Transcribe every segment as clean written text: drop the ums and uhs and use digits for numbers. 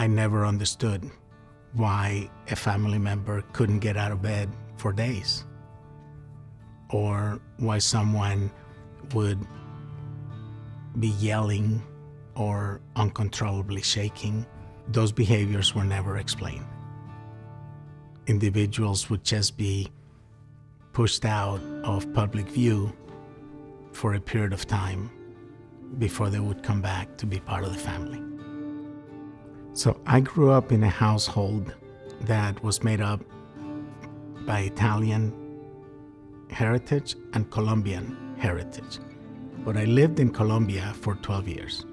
I never understood why a family member couldn't get out of bed for days, or why someone would be yelling or uncontrollably shaking. Those behaviors were never explained. Individuals would just be pushed out of public view for a period of time before they would come back to be part of the family. So I grew up in a household that was made up by Italian heritage and Colombian heritage. But I lived in Colombia for 12 years.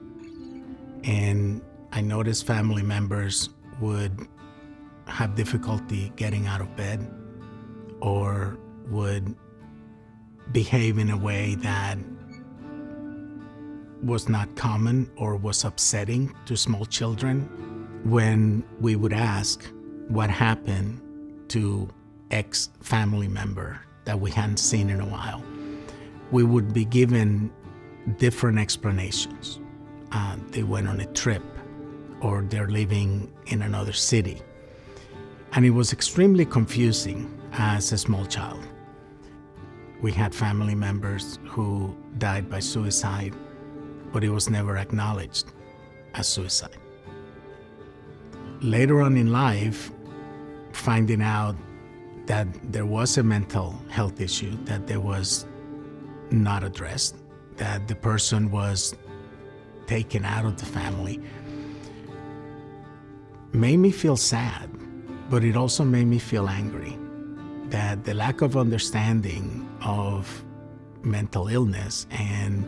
And I noticed family members would have difficulty getting out of bed, or would behave in a way that was not common or was upsetting to small children. When we would ask what happened to ex family member that we hadn't seen in a while, we would be given different explanations. They went on a trip, or they're living in another city. And it was extremely confusing as a small child. We had family members who died by suicide, but it was never acknowledged as suicide. Later on in life, finding out that there was a mental health issue that there was not addressed, that the person was taken out of the family, made me feel sad, but it also made me feel angry that the lack of understanding of mental illness and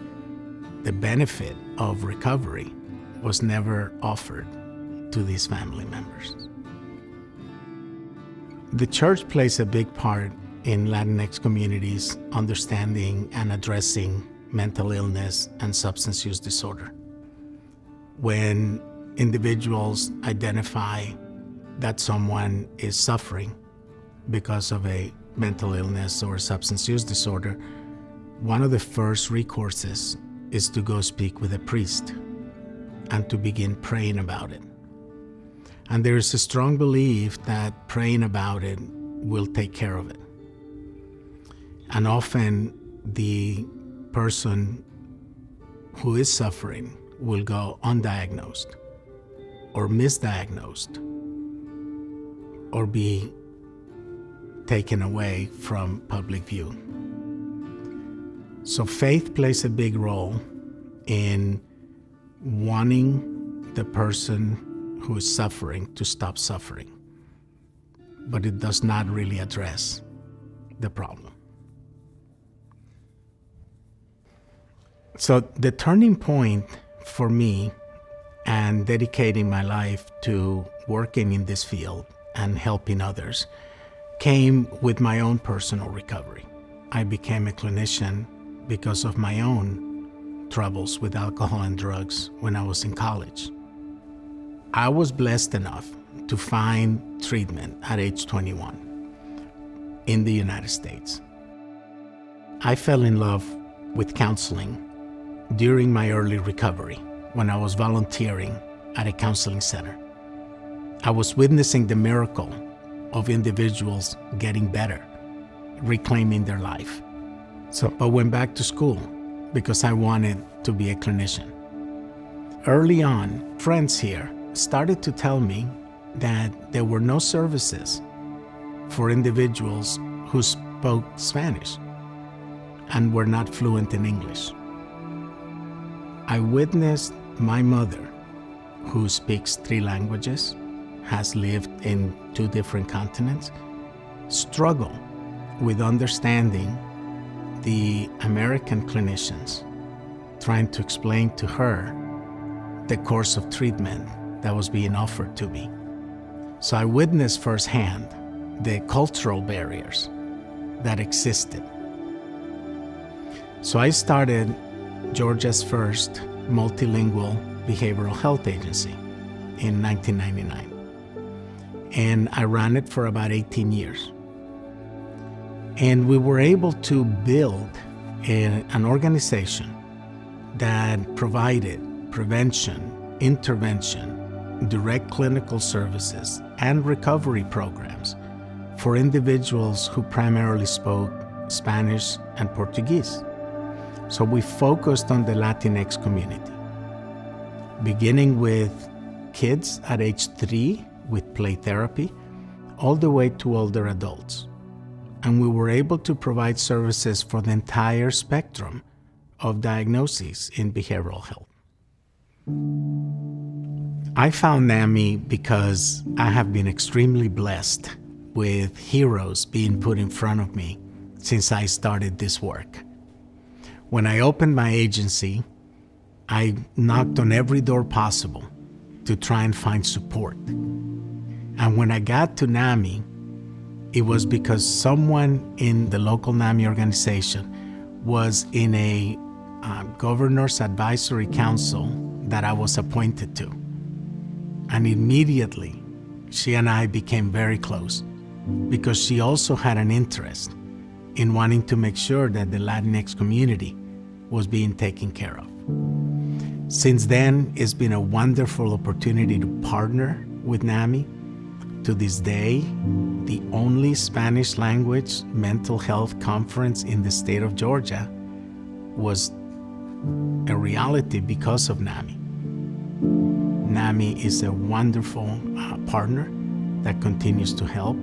the benefit of recovery was never offered to these family members. The church plays a big part in Latinx communities understanding and addressing mental illness and substance use disorder. When individuals identify that someone is suffering because of a mental illness or substance use disorder, one of the first recourses is to go speak with a priest and to begin praying about it. And there is a strong belief that praying about it will take care of it. And often the person who is suffering will go undiagnosed or misdiagnosed or be taken away from public view. So faith plays a big role in wanting the person who is suffering to stop suffering, but it does not really address the problem. So the turning point for me and dedicating my life to working in this field and helping others came with my own personal recovery. I became a clinician because of my own troubles with alcohol and drugs when I was in college. I was blessed enough to find treatment at age 21 in the United States. I fell in love with counseling during my early recovery when I was volunteering at a counseling center. I was witnessing the miracle of individuals getting better, reclaiming their life. So I went back to school because I wanted to be a clinician. Early on, friends here started to tell me that there were no services for individuals who spoke Spanish and were not fluent in English. I witnessed my mother, who speaks 3 languages, has lived in 2 different continents, struggle with understanding the American clinicians trying to explain to her the course of treatment that was being offered to me. So I witnessed firsthand the cultural barriers that existed. So I started Georgia's first multilingual behavioral health agency in 1999. And I ran it for about 18 years. And we were able to build an organization that provided prevention, intervention, direct clinical services and recovery programs for individuals who primarily spoke Spanish and Portuguese. So we focused on the Latinx community, beginning with kids at age 3 with play therapy, all the way to older adults. And we were able to provide services for the entire spectrum of diagnoses in behavioral health. I found NAMI because I have been extremely blessed with heroes being put in front of me since I started this work. When I opened my agency, I knocked on every door possible to try and find support. And when I got to NAMI, it was because someone in the local NAMI organization was in a governor's advisory council that I was appointed to. And immediately, she and I became very close because she also had an interest in wanting to make sure that the Latinx community was being taken care of. Since then, it's been a wonderful opportunity to partner with NAMI. To this day, the only Spanish language mental health conference in the state of Georgia was a reality because of NAMI. NAMI is a wonderful partner that continues to help.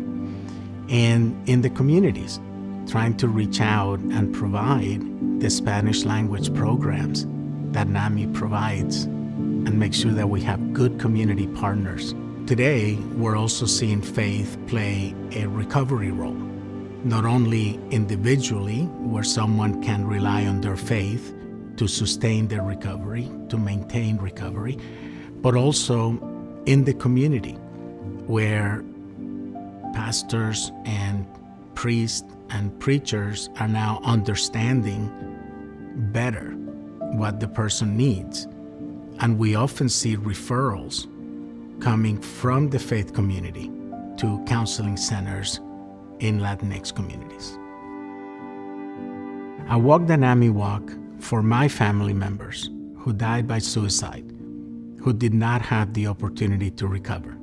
And in the communities, trying to reach out and provide the Spanish language programs that NAMI provides and make sure that we have good community partners. Today, we're also seeing faith play a recovery role, not only individually, where someone can rely on their faith to sustain their recovery, to maintain recovery, but also in the community, where pastors and priests and preachers are now understanding better what the person needs. And we often see referrals coming from the faith community to counseling centers in Latinx communities. I walked the NAMI walk for my family members who died by suicide, who did not have the opportunity to recover,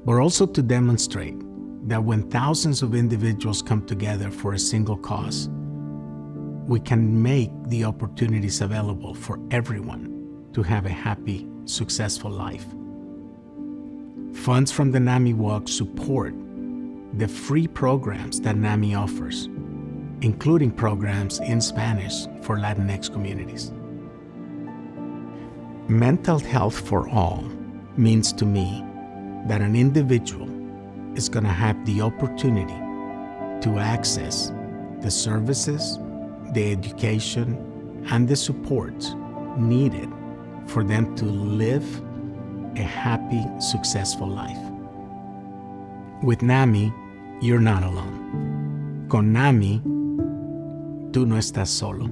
but also to demonstrate that when thousands of individuals come together for a single cause, we can make the opportunities available for everyone to have a happy, successful life. Funds from the NAMI Walk support the free programs that NAMI offers, including programs in Spanish for Latinx communities. Mental health for all means to me that an individual is going to have the opportunity to access the services, the education, and the support needed for them to live a happy, successful life. With NAMI, you're not alone. Con NAMI, tú no estás solo.